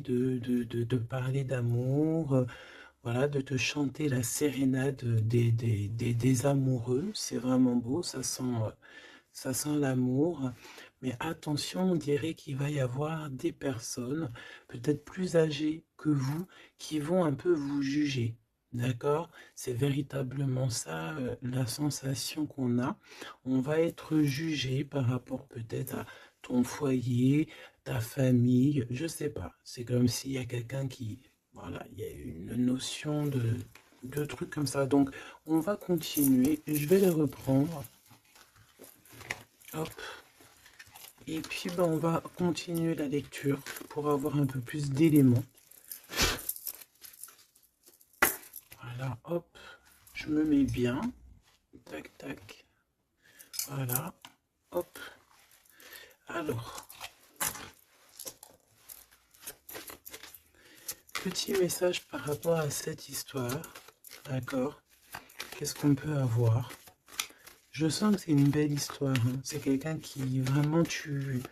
de parler d'amour, voilà, de te chanter la sérénade des amoureux. C'est vraiment beau, ça sent l'amour. Mais attention, on dirait qu'il va y avoir des personnes, peut-être plus âgées que vous, qui vont un peu vous juger. D'accord? C'est véritablement ça, la sensation qu'on a. On va être jugé par rapport peut-être à ton foyer, ta famille, je sais pas. C'est comme s'il y a quelqu'un qui, voilà, il y a une notion de trucs comme ça. Donc, on va continuer. Je vais les reprendre. Hop. Et puis, ben, on va continuer la lecture pour avoir un peu plus d'éléments. Voilà, hop. Je me mets bien. Tac, tac. Voilà. Hop. Alors, petit message par rapport à cette histoire. D'accord? Qu'est-ce qu'on peut avoir? Je sens que c'est une belle histoire, hein. C'est quelqu'un qui vraiment tu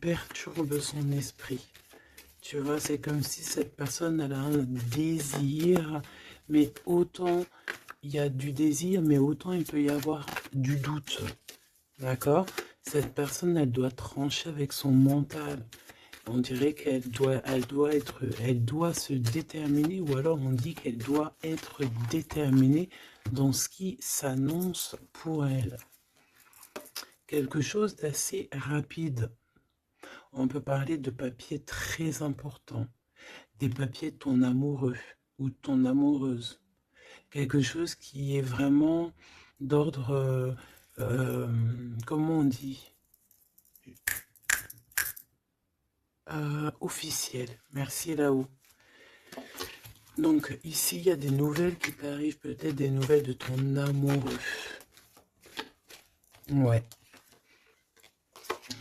perturbes son esprit. Tu vois, c'est comme si cette personne elle a un désir, mais autant il y a du désir, mais autant il peut y avoir du doute. D'accord? Cette personne, elle doit trancher avec son mental. On dirait elle doit se déterminer, ou alors on dit qu'elle doit être déterminée dans ce qui s'annonce pour elle. Quelque chose d'assez rapide. On peut parler de papiers très importants, des papiers de ton amoureux ou de ton amoureuse. Quelque chose qui est vraiment d'ordre, comment on dit, officiel. Merci là-haut. Donc ici, il y a des nouvelles qui t'arrivent, peut-être des nouvelles de ton amoureux. Ouais,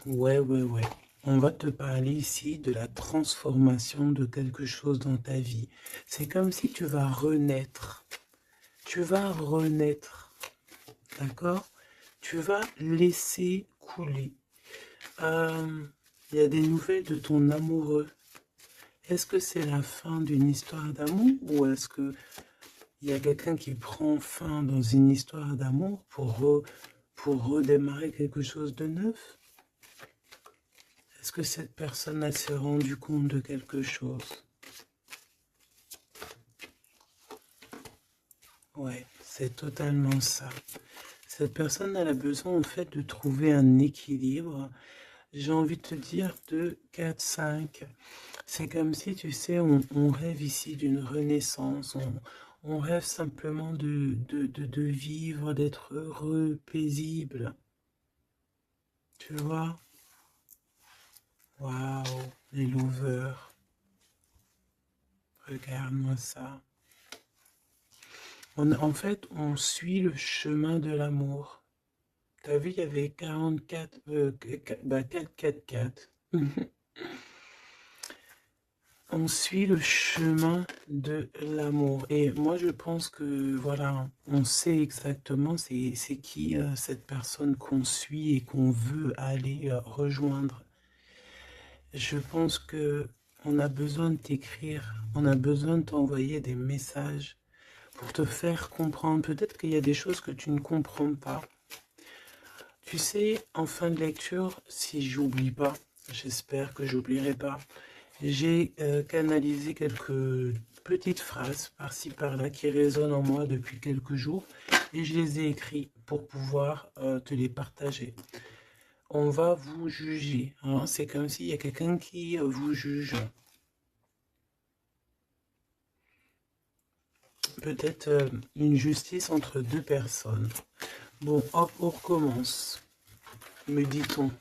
ouais. On va te parler ici de la transformation de quelque chose dans ta vie. C'est comme si tu vas renaître. Tu vas renaître. D'accord? Tu vas laisser couler. Il y a des nouvelles de ton amoureux. Est-ce que c'est la fin d'une histoire d'amour ou est-ce que il y a quelqu'un qui prend fin dans une histoire d'amour pour redémarrer quelque chose de neuf? Est-ce que cette personne elle s'est rendue compte de quelque chose? Ouais, c'est totalement ça. Cette personne elle a besoin en fait de trouver un équilibre. J'ai envie de te dire de 4-5. C'est comme si, tu sais, on rêve ici d'une renaissance, on rêve simplement de vivre, d'être heureux, paisible. Tu vois? Waouh, les lovers, regarde-moi ça. En fait, on suit le chemin de l'amour. T'as vu, il y avait 44, 4. On suit le chemin de l'amour. Et moi, je pense que, voilà, on sait exactement c'est qui cette personne qu'on suit et qu'on veut aller rejoindre. Je pense que on a besoin de t'écrire, on a besoin de t'envoyer des messages pour te faire comprendre. Peut-être qu'il y a des choses que tu ne comprends pas. Tu sais, en fin de lecture, si j'oublie pas, j'espère que j'oublierai pas, j'ai canalisé quelques petites phrases par-ci par-là qui résonnent en moi depuis quelques jours et je les ai écrites pour pouvoir te les partager. On va vous juger, hein. C'est comme s'il y a quelqu'un qui vous juge. Peut-être une justice entre deux personnes. Bon, hop, on recommence. Me dit-on.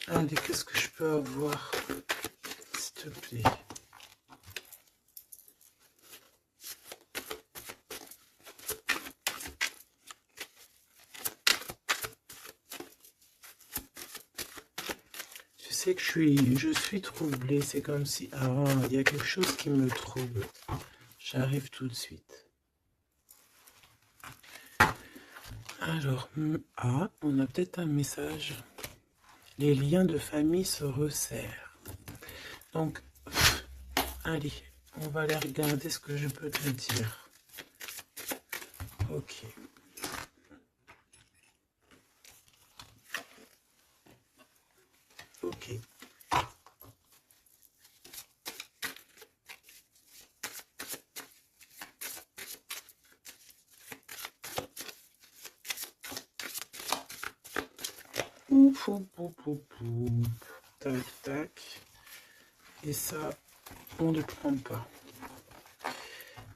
Allez, qu'est-ce que je peux avoir, s'il te plaît? sais que je suis troublée. C'est comme si... Ah, il y a quelque chose qui me trouble. J'arrive tout de suite. Alors, ah, on a peut-être un message. Les liens de famille se resserrent. Donc, allez, on va aller regarder ce que je peux te dire. Ok. Ok. Ouf, ouf, ouf, ouf, ouf. Tac, tac. Et ça, on ne prend pas.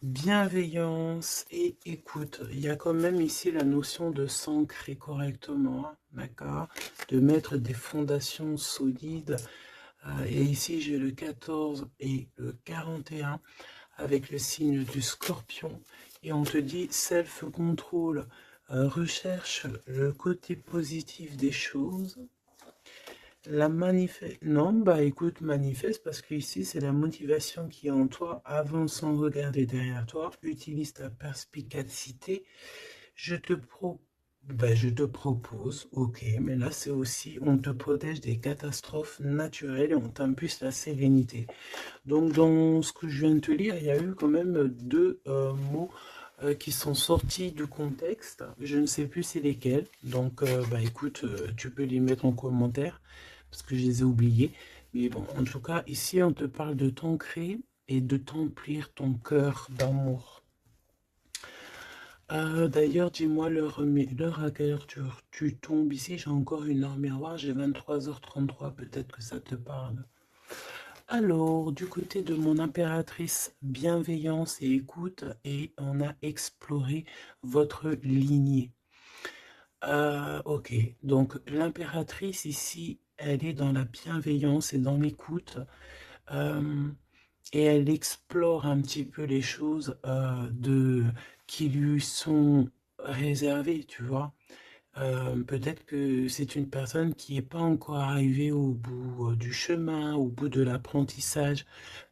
Bienveillance et écoute. Il y a quand même ici la notion de s'ancrer correctement, d'accord? De mettre des fondations solides. Et ici, j'ai le 14 et le 41 avec le signe du scorpion. Et on te dit self-control. Recherche le côté positif des choses. La manifeste. Non, bah écoute, manifeste parce que ici c'est la motivation qui est en toi. Avance sans regarder derrière toi. Utilise ta perspicacité. Je te je te propose, ok, mais là c'est aussi, on te protège des catastrophes naturelles et on t'impulse la sérénité. Donc dans ce que je viens de te lire, il y a eu quand même deux mots qui sont sortis du contexte. Je ne sais plus c'est lesquels. Donc bah écoute, tu peux les mettre en commentaire parce que je les ai oubliés. Mais bon, en tout cas, ici on te parle de t'ancrer et de t'emplir ton cœur d'amour. D'ailleurs, dis-moi l'heure à quelle heure tu tombes ici. J'ai encore une heure miroir, j'ai 23h33, peut-être que ça te parle. Alors, du côté de mon impératrice, bienveillance et écoute, et on a exploré votre lignée. Ok, donc l'impératrice ici, elle est dans la bienveillance et dans l'écoute, et elle explore un petit peu les choses qui lui sont réservées, tu vois. Peut-être que c'est une personne qui n'est pas encore arrivée au bout du chemin, au bout de l'apprentissage.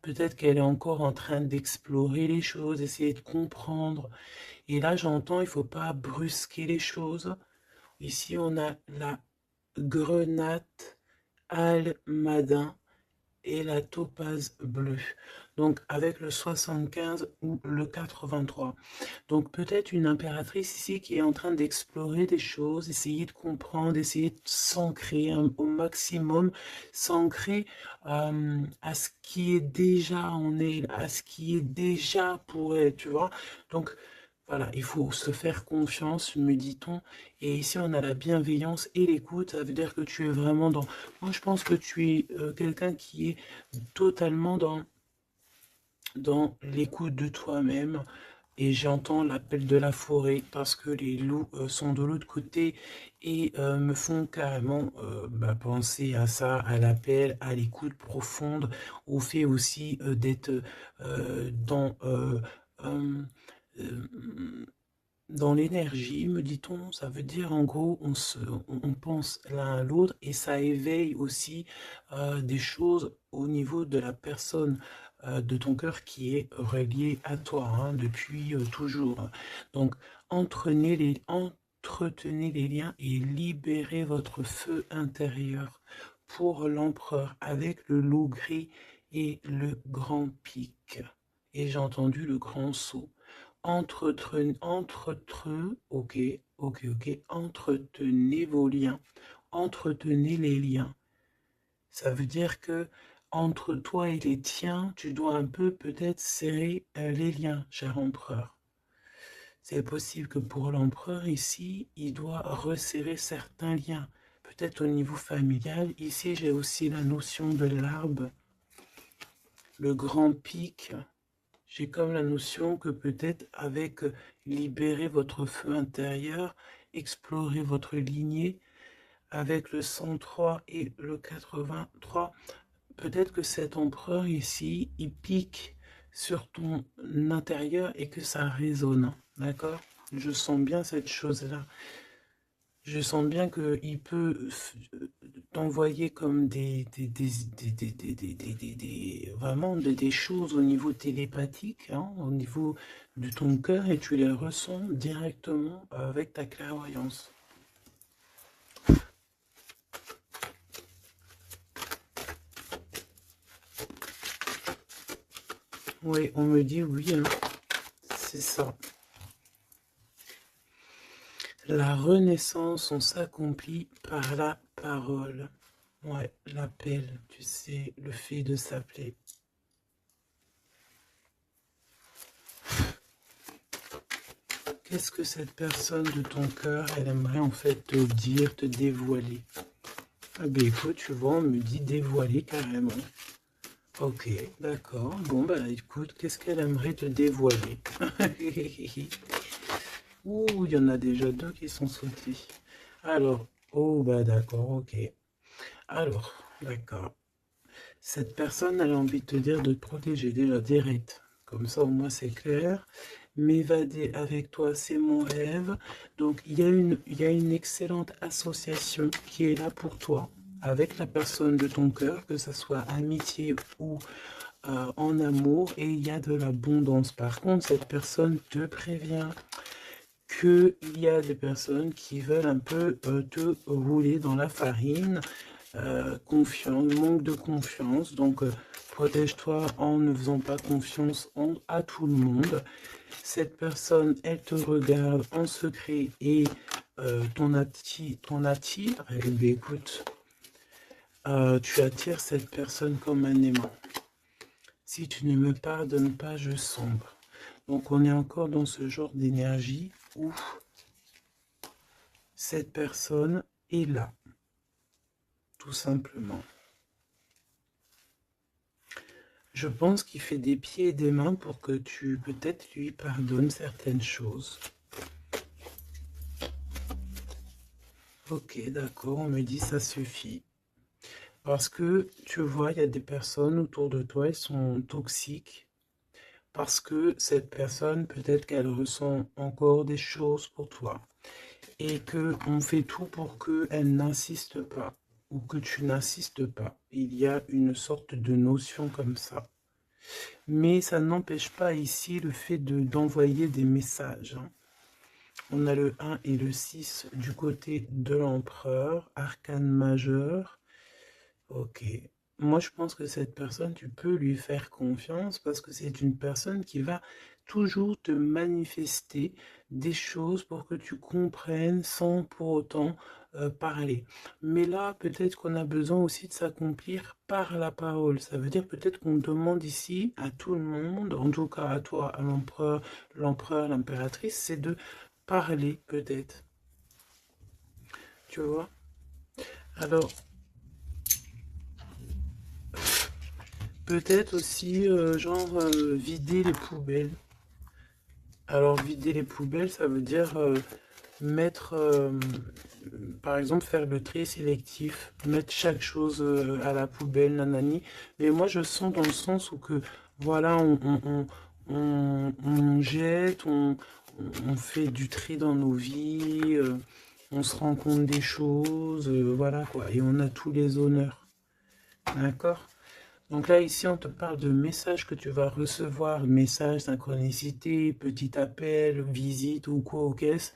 Peut-être qu'elle est encore en train d'explorer les choses, essayer de comprendre. Et là, j'entends, il ne faut pas brusquer les choses. Ici, on a la grenate almadin et la topaze bleue. Donc, avec le 75 ou le 83. Donc peut-être une impératrice ici qui est en train d'explorer des choses, essayer de comprendre, essayer de s'ancrer au maximum, s'ancrer à ce qui est déjà en elle, à ce qui est déjà pour elle, tu vois. Donc voilà, il faut se faire confiance, me dit-on. Et ici, on a la bienveillance et l'écoute. Ça veut dire que tu es vraiment dans... Moi, je pense que tu es quelqu'un qui est totalement dans l'écoute de toi-même, et j'entends l'appel de la forêt parce que les loups sont de l'autre côté et me font carrément penser à ça, à l'appel, à l'écoute profonde, au fait aussi d'être euh, euh, dans l'énergie, me dit-on. Ça veut dire en gros, on pense l'un à l'autre et ça éveille aussi des choses au niveau de la personne de ton cœur qui est reliée à toi hein, depuis toujours. Donc, entretenez les liens et libérez votre feu intérieur pour l'empereur avec le loup gris et le grand pic. Et j'ai entendu le grand saut. Ok, ok, ok, entretenez vos liens, entretenez les liens. Ça veut dire que entre toi et les tiens, tu dois un peu peut-être serrer les liens, cher empereur. C'est possible que pour l'empereur ici, il doit resserrer certains liens. Peut-être au niveau familial. Ici, j'ai aussi la notion de l'arbre, le grand pic. J'ai comme la notion que peut-être avec libérer votre feu intérieur, explorer votre lignée, avec le 103 et le 83, peut-être que cet empereur ici, il pique sur ton intérieur et que ça résonne, d'accord? Je sens bien cette chose-là. Je sens bien qu'il peut t'envoyer comme vraiment des choses au niveau télépathique, hein, au niveau de ton cœur, et tu les ressens directement avec ta clairvoyance. Oui, on me dit oui, hein, c'est ça. La renaissance, on s'accomplit par la parole. Ouais, l'appel, tu sais, le fait de s'appeler. Qu'est-ce que cette personne de ton cœur, elle aimerait en fait te dire, te dévoiler? Ah ben écoute, tu vois, on me dit dévoiler carrément. Ok, d'accord. Bon bah écoute, qu'est-ce qu'elle aimerait te dévoiler? Ouh, il y en a déjà deux qui sont sautés. Alors, oh bah d'accord, ok. Alors, d'accord. Cette personne, elle a envie de te dire de te protéger déjà direct. Comme ça, au moins, c'est clair. M'évader avec toi, c'est mon rêve. Donc, il y a une excellente association qui est là pour toi, avec la personne de ton cœur, que ce soit amitié ou en amour, et il y a de l'abondance. Par contre, cette personne te prévient qu'il y a des personnes qui veulent un peu te rouler dans la farine, confiance, manque de confiance, donc protège-toi en ne faisant pas confiance à tout le monde. Cette personne, elle te regarde en secret et ton attire, eh bien, écoute, tu attires cette personne comme un aimant. Si tu ne me pardonnes pas, je sombre. Donc on est encore dans ce genre d'énergie où cette personne est là, tout simplement. Je pense qu'il fait des pieds et des mains pour que tu, peut-être, lui pardonnes certaines choses. Ok, d'accord, on me dit ça suffit. Parce que, tu vois, il y a des personnes autour de toi, elles sont toxiques. Parce que cette personne, peut-être qu'elle ressent encore des choses pour toi. Et qu'on fait tout pour qu'elle n'insiste pas. Ou que tu n'insistes pas. Il y a une sorte de notion comme ça. Mais ça n'empêche pas ici le fait d'envoyer des messages. Hein. On a le 1 et le 6 du côté de l'empereur, arcane majeur. Ok. Moi, je pense que cette personne, tu peux lui faire confiance parce que c'est une personne qui va toujours te manifester des choses pour que tu comprennes sans pour autant parler. Mais là, peut-être qu'on a besoin aussi de s'accomplir par la parole. Ça veut dire peut-être qu'on demande ici à tout le monde, en tout cas à toi, à l'empereur, l'impératrice, c'est de parler peut-être. Tu vois? Alors, peut-être aussi, genre, vider les poubelles. Alors, vider les poubelles, ça veut dire mettre, par exemple, faire le tri sélectif, mettre chaque chose à la poubelle, nanani. Mais moi, je sens dans le sens où que, voilà, on jette, on fait du tri dans nos vies, on se rend compte des choses, voilà quoi, et on a tous les honneurs. D'accord? Donc là, ici, on te parle de messages que tu vas recevoir, messages, synchronicité, petit appel, visite ou quoi au caisse,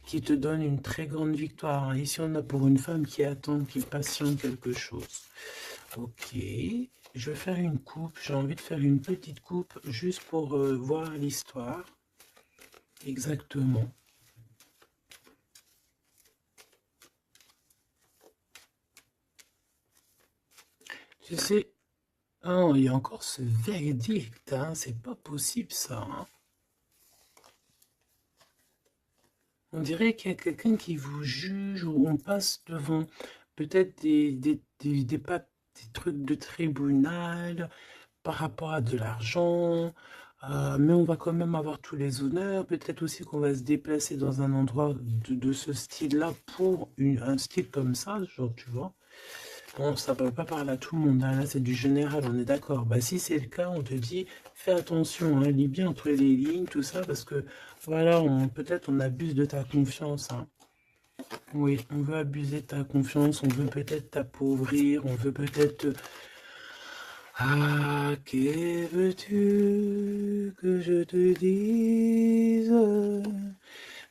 qui te donne une très grande victoire. Ici, on a pour une femme qui attend, qui patiente quelque chose. Ok, je vais faire une coupe. J'ai envie de faire une petite coupe juste pour voir l'histoire. Exactement. Tu sais, oh, il y a encore ce verdict, hein, c'est pas possible ça. Hein. On dirait qu'il y a quelqu'un qui vous juge ou on passe devant peut-être des trucs de tribunal par rapport à de l'argent, mais on va quand même avoir tous les honneurs. Peut-être aussi qu'on va se déplacer dans un endroit de ce style-là pour un style comme ça, genre, tu vois. Bon, ça ne peut pas parler à tout le monde, hein. Là c'est du général, on est d'accord. Bah, si c'est le cas, on te dit, fais attention, hein, lis bien entre les lignes, tout ça, parce que voilà, peut-être on abuse de ta confiance. Hein. Oui, on veut abuser de ta confiance, on veut peut-être t'appauvrir, on veut peut-être... Ah, que veux-tu que je te dise?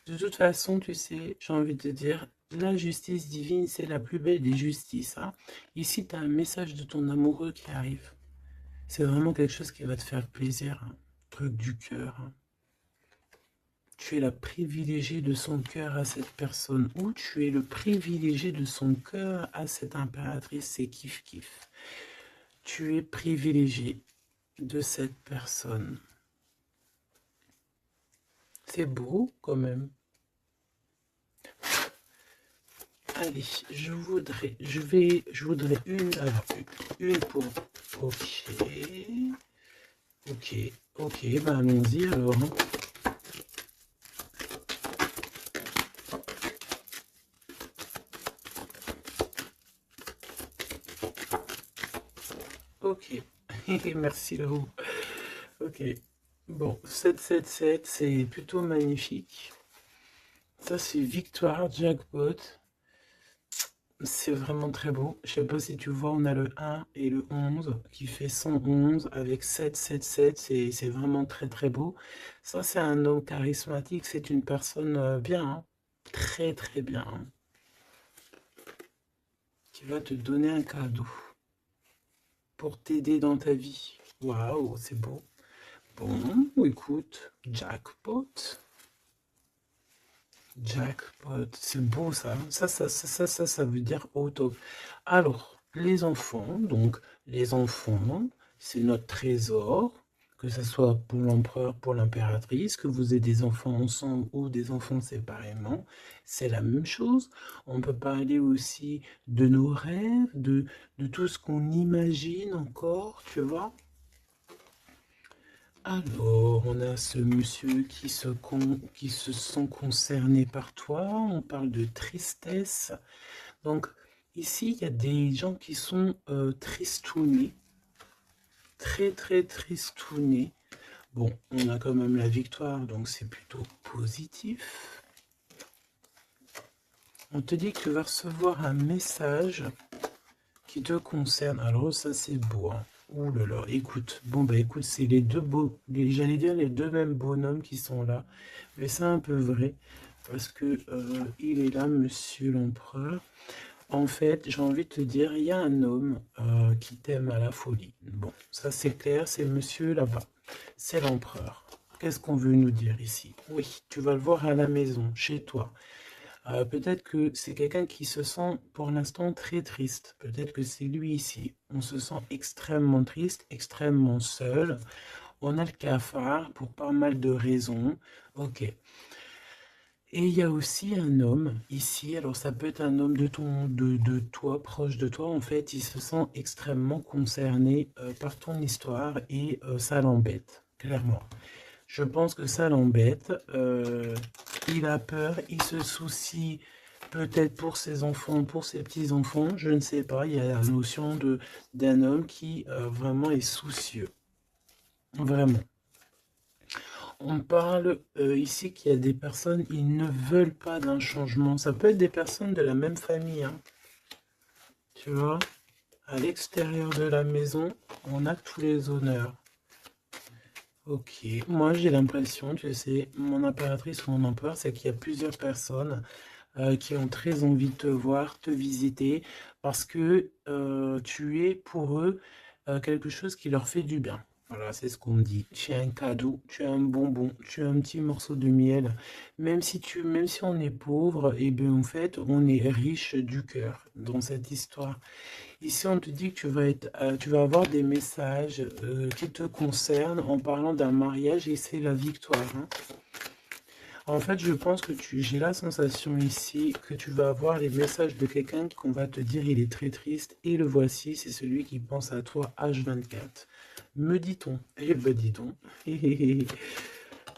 De toute façon, tu sais, j'ai envie de te dire, la justice divine, c'est la plus belle des justices, hein. Ici, tu as un message de ton amoureux qui arrive. C'est vraiment quelque chose qui va te faire plaisir, hein. Truc du cœur, hein. Tu es la privilégiée de son cœur à cette personne, ou tu es le privilégié de son cœur à cette impératrice, c'est kiff-kiff. Tu es privilégié de cette personne. C'est beau quand même. Allez, je voudrais une pour... Ok, bah allons-y alors, hein. Ok, merci Lou. Ok, bon, 777, c'est plutôt magnifique. Ça, c'est victoire, jackpot. C'est vraiment très beau. Je sais pas si tu vois, on a le 1 et le 11 qui fait 111 avec 777. C'est vraiment très très beau. Ça, c'est un homme charismatique. C'est une personne bien, hein. Très très bien, hein, qui va te donner un cadeau pour t'aider dans ta vie. Waouh, c'est beau. Bon, écoute, jackpot. Jackpot, c'est beau ça. Ça veut dire au top. Alors, les enfants, c'est notre trésor, que ce soit pour l'empereur, pour l'impératrice, que vous ayez des enfants ensemble ou des enfants séparément, c'est la même chose. On peut parler aussi de nos rêves, de tout ce qu'on imagine encore, tu vois. Alors, on a ce monsieur qui se sent concerné par toi. On parle de tristesse. Donc, ici, il y a des gens qui sont tristounés. Très, très tristounés. Bon, on a quand même la victoire, donc c'est plutôt positif. On te dit que tu vas recevoir un message qui te concerne. Alors, ça, c'est beau, hein. Ouh là là, écoute, bon bah écoute, c'est les deux beaux, j'allais dire les deux mêmes bonhommes qui sont là, mais c'est un peu vrai, parce que il est là, monsieur l'empereur. En fait, j'ai envie de te dire, il y a un homme qui t'aime à la folie. Bon, ça c'est clair, c'est monsieur là-bas, c'est l'empereur. Qu'est-ce qu'on veut nous dire ici? Oui, tu vas le voir à la maison, chez toi. Peut-être que c'est quelqu'un qui se sent pour l'instant très triste. Peut-être que c'est lui ici. On se sent extrêmement triste, extrêmement seul. On a le cafard pour pas mal de raisons. Ok. Et il y a aussi un homme ici. Alors ça peut être un homme de toi, proche de toi. En fait, il se sent extrêmement concerné par ton histoire et ça l'embête, clairement. Je pense que ça l'embête. Il a peur, il se soucie peut-être pour ses enfants, pour ses petits-enfants, je ne sais pas. Il y a la notion d'un homme qui vraiment est soucieux. Vraiment. On parle ici qu'il y a des personnes, ils ne veulent pas d'un changement. Ça peut être des personnes de la même famille, hein. Tu vois, à l'extérieur de la maison, on a tous les honneurs. Ok, moi j'ai l'impression, tu sais, mon impératrice ou mon empereur, c'est qu'il y a plusieurs personnes qui ont très envie de te voir, te visiter, parce que tu es pour eux quelque chose qui leur fait du bien. Voilà, c'est ce qu'on me dit. Tu as un cadeau, tu as un bonbon, tu as un petit morceau de miel. Même si on est pauvre, et bien en fait, on est riche du cœur dans cette histoire. Ici, on te dit que tu vas avoir des messages qui te concernent en parlant d'un mariage et c'est la victoire, hein. En fait, je pense que j'ai la sensation ici que tu vas avoir les messages de quelqu'un qu'on va te dire il est très triste et le voici, c'est celui qui pense à toi H24. Me dit-on? Eh ben dis donc. Eh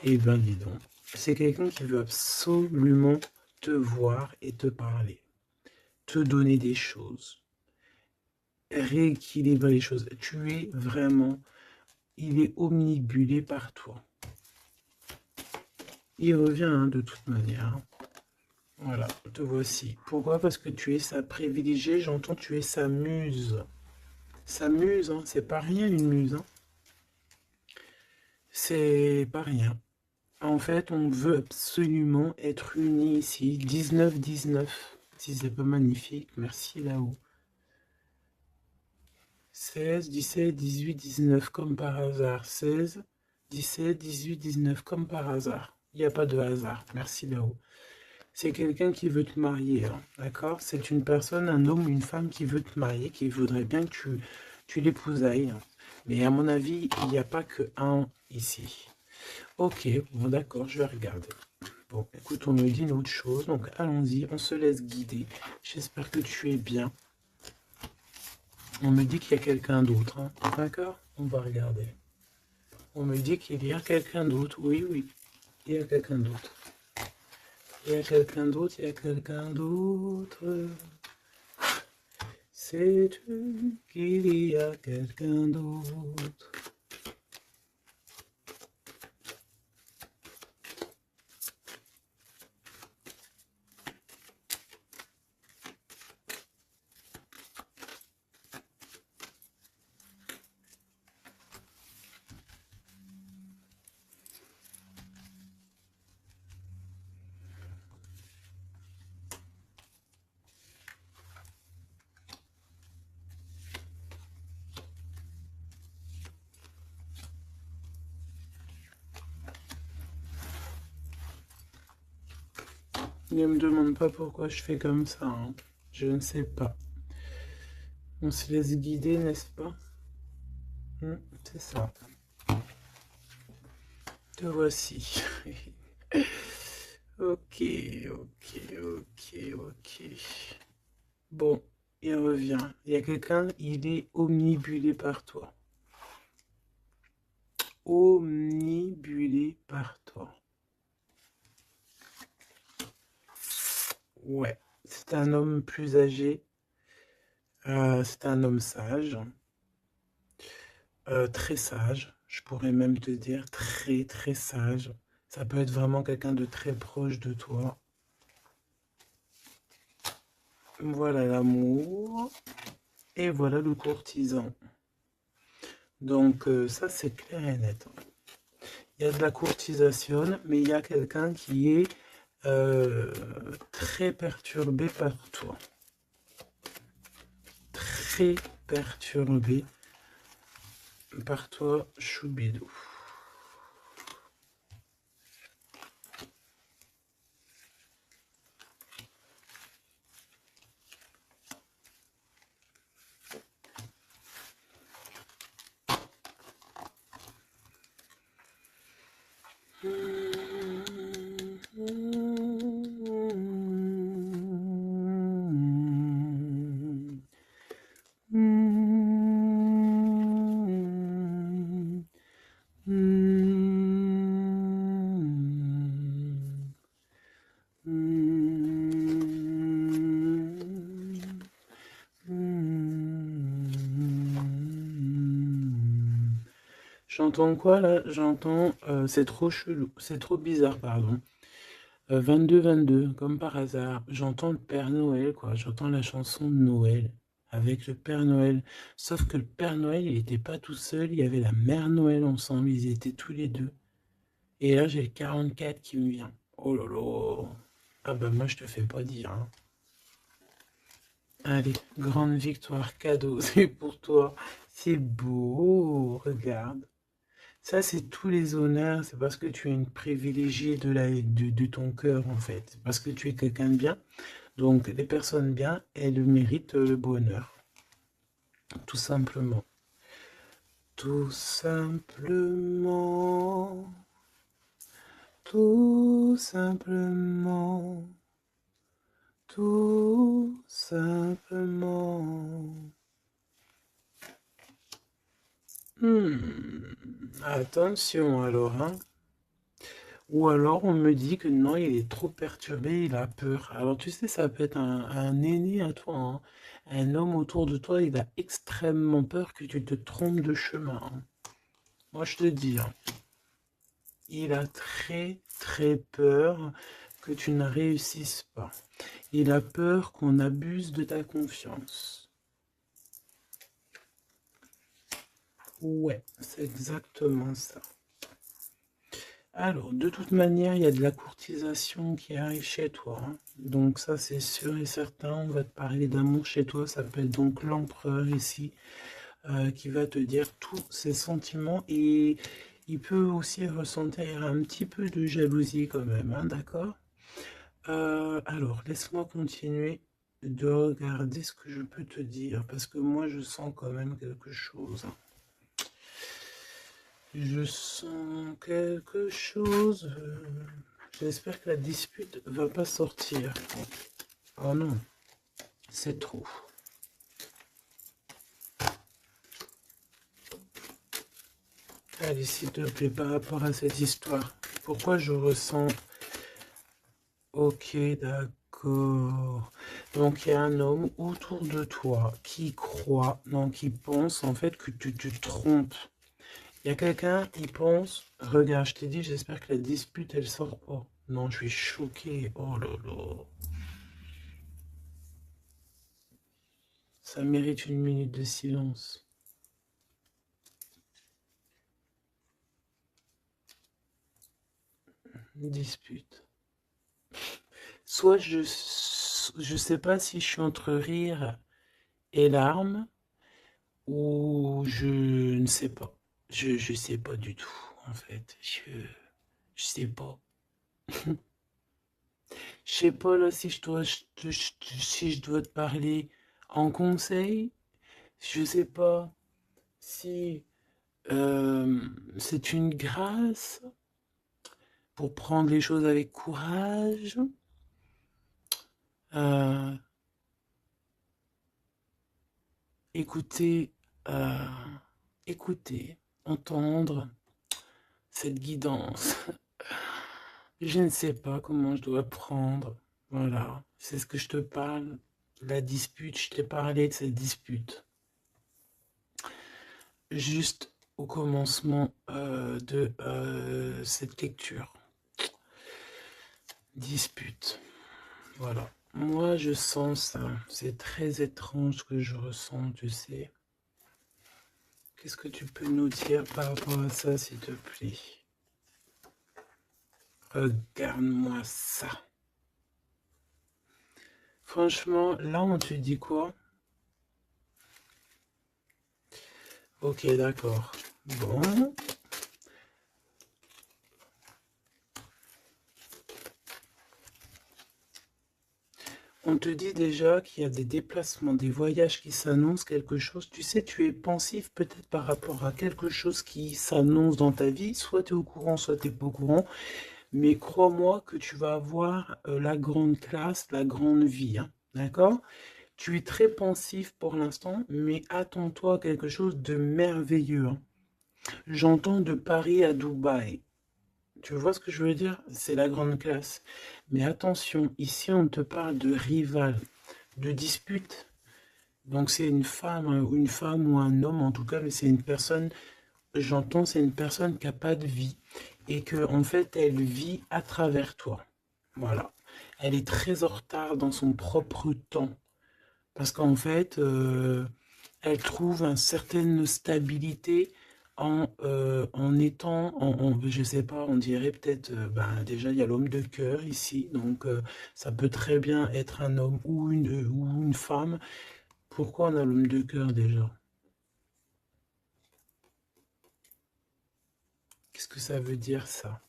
ben dis donc. C'est quelqu'un qui veut absolument te voir et te parler, te donner des choses, rééquilibrer les choses. Tu es vraiment, il est omnibulé par toi. Il revient hein, de toute manière. Voilà, te voici. Pourquoi? Parce que tu es sa privilégiée, j'entends tu es sa muse. Sa muse, hein, c'est pas rien une muse, hein. C'est pas rien. En fait, on veut absolument être unis ici. 19-19. Si c'est pas magnifique, merci là-haut. 16, 17, 18, 19, comme par hasard. 16, 17, 18, 19, comme par hasard. Il n'y a pas de hasard. Merci là-haut. C'est quelqu'un qui veut te marier, hein, d'accord? C'est une personne, un homme ou une femme qui veut te marier, qui voudrait bien que tu l'épousailles, hein. Mais à mon avis, il n'y a pas que un ici. Ok, bon d'accord, je vais regarder. Bon, écoute, on me dit une autre chose, donc allons-y, on se laisse guider. J'espère que tu es bien. On me dit qu'il y a quelqu'un d'autre, hein, d'accord? On va regarder. On me dit qu'il y a quelqu'un d'autre, oui, oui, il y a quelqu'un d'autre. Il y a quelqu'un d'autre, il y a quelqu'un d'autre. Sais-tu qu'il y a quelqu'un d'autre? Ne me demande pas pourquoi je fais comme ça, hein. Je ne sais pas. On se laisse guider, n'est-ce pas? C'est ça. Te voici. Ok, ok, ok, ok. Bon, il revient. Il y a quelqu'un, il est omnibulé par toi. Omnibulé par toi. Ouais, c'est un homme plus âgé. C'est un homme sage. Très sage. Je pourrais même te dire très, très sage. Ça peut être vraiment quelqu'un de très proche de toi. Voilà l'amour. Et voilà le courtisan. Donc ça, c'est clair et net. Il y a de la courtisation, mais il y a quelqu'un qui est très perturbé par toi. Très perturbé par toi, Choubidou. J'entends quoi là? J'entends, c'est trop chelou, c'est trop bizarre, pardon. 22-22, comme par hasard. J'entends le Père Noël, quoi. J'entends la chanson de Noël avec le Père Noël. Sauf que le Père Noël, il n'était pas tout seul, il y avait la Mère Noël ensemble, ils étaient tous les deux. Et là, j'ai le 44 qui me vient. Oh là là. Ah bah moi, je te fais pas dire, hein. Allez, grande victoire, cadeau, c'est pour toi. C'est beau, regarde. Ça, c'est tous les honneurs, c'est parce que tu es une privilégiée de ton cœur, en fait. Parce que tu es quelqu'un de bien. Donc, les personnes bien, elles méritent le bonheur. Tout simplement. Tout simplement. Tout simplement. Tout simplement. Attention alors, hein. Ou alors on me dit que non, il est trop perturbé, il a peur. Alors tu sais, ça peut être un aîné à toi, hein. Un homme autour de toi, il a extrêmement peur que tu te trompes de chemin, hein. Moi je te dis, hein, il a très très peur que tu ne réussisses pas. Il a peur qu'on abuse de ta confiance. Ouais, c'est exactement ça. Alors, de toute manière, il y a de la courtisation qui arrive chez toi, hein. Donc ça, c'est sûr et certain. On va te parler d'amour chez toi. Ça s'appelle donc l'empereur ici, qui va te dire tous ses sentiments. Et il peut aussi ressentir un petit peu de jalousie quand même, hein, d'accord? Alors, laisse-moi continuer de regarder ce que je peux te dire. Parce que moi, je sens quand même quelque chose, hein. Je sens quelque chose. J'espère que la dispute va pas sortir. Oh non, c'est trop. Allez, s'il te plaît, par rapport à cette histoire, pourquoi je ressens... Ok, d'accord. Donc, il y a un homme autour de toi qui croit, non, qui pense en fait que tu te trompes. Il y a quelqu'un qui pense, regarde, je t'ai dit, j'espère que la dispute, elle sort pas. Non, je suis choqué. Oh là là. Ça mérite une minute de silence. Une dispute. Soit je sais pas si je suis entre rire et larmes, ou je ne sais pas. Je sais pas du tout, en fait. Je sais pas. Je sais pas là si si je dois te parler en conseil. Je sais pas si c'est une grâce pour prendre les choses avec courage. Euh, écouter, euh, écouter, entendre cette guidance. Je ne sais pas comment je dois prendre. Voilà, c'est ce que je te parle. La dispute, je t'ai parlé de cette dispute. Juste au commencement de cette lecture. Dispute. Voilà. Moi, je sens ça. C'est très étrange ce que je ressens, tu sais. Qu'est-ce que tu peux nous dire par rapport à ça, s'il te plaît? Regarde-moi ça. Franchement, là, on te dit quoi? Ok, d'accord. Bon. On te dit déjà qu'il y a des déplacements, des voyages qui s'annoncent, quelque chose. Tu sais, tu es pensif peut-être par rapport à quelque chose qui s'annonce dans ta vie. Soit tu es au courant, soit tu n'es pas au courant. Mais crois-moi que tu vas avoir la grande classe, la grande vie, hein. D'accord? Tu es très pensif pour l'instant, mais attends-toi à quelque chose de merveilleux, hein. J'entends de Paris à Dubaï. Tu vois ce que je veux dire? C'est la grande classe. Mais attention, ici on te parle de rival, de dispute. Donc c'est une femme ou un homme en tout cas, mais c'est une personne, j'entends, c'est une personne qui n'a pas de vie. Et que en fait, elle vit à travers toi. Voilà. Elle est très en retard dans son propre temps. Parce qu'en fait, elle trouve une certaine stabilité en étant, je sais pas, on dirait peut-être, ben, déjà il y a l'homme de cœur ici, donc ça peut très bien être un homme ou une femme. Pourquoi on a l'homme de cœur déjà? Qu'est-ce que ça veut dire ça?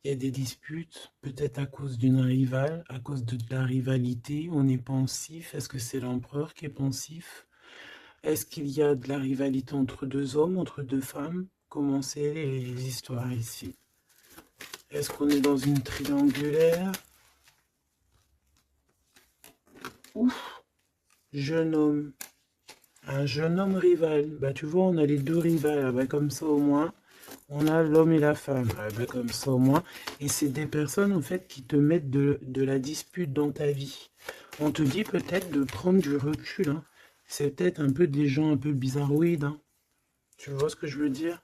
Il y a des disputes, peut-être à cause d'une rivale, à cause de la rivalité, on est pensif. Est-ce que c'est l'empereur qui est pensif? Est-ce qu'il y a de la rivalité entre deux hommes, entre deux femmes? Comment c'est les histoires ici? Est-ce qu'on est dans une triangulaire? Ouf, jeune homme. Un jeune homme rival. Bah tu vois, on a les deux rivales. Bah, comme ça au moins, on a l'homme et la femme. Bah, comme ça au moins. Et c'est des personnes en fait qui te mettent de la dispute dans ta vie. On te dit peut-être de prendre du recul, hein. C'est peut-être un peu des gens un peu bizarroïdes, hein. Tu vois ce que je veux dire?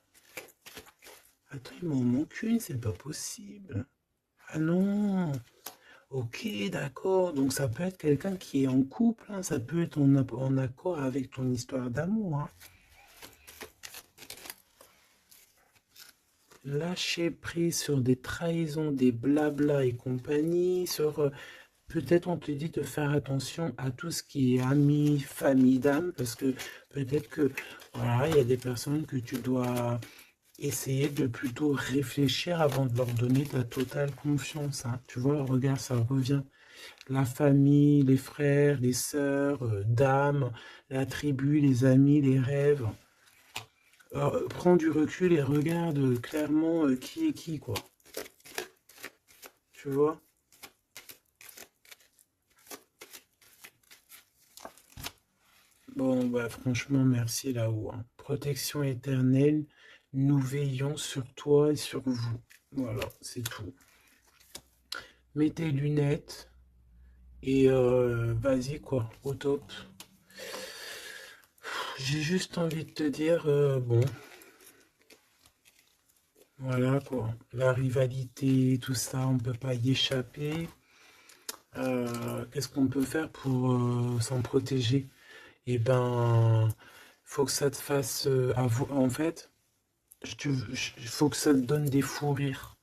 Attends, il m'en manque une, c'est pas possible. Ah non. Ok, d'accord. Donc ça peut être quelqu'un qui est en couple, hein. Ça peut être en accord avec ton histoire d'amour, hein. Lâcher prise sur des trahisons, des blablas et compagnie, sur peut-être on te dit de faire attention à tout ce qui est amis, famille d'âme, parce que peut-être que voilà, il y a des personnes que tu dois essayer de plutôt réfléchir avant de leur donner ta totale confiance, hein. Tu vois, regarde, ça revient. La famille, les frères, les sœurs, d'âme, la tribu, les amis, les rêves. Prends du recul et regarde clairement qui est qui, quoi. Tu vois? Bon, bah franchement, merci là-haut, hein. Protection éternelle, nous veillons sur toi et sur vous. Voilà, c'est tout. Mets tes lunettes et vas-y, quoi, au top. J'ai juste envie de te dire, bon, voilà, quoi. La rivalité, tout ça, on peut pas y échapper. Qu'est-ce qu'on peut faire pour s'en protéger? Eh ben, faut que ça te fasse en fait, il faut que ça te donne des fous rires.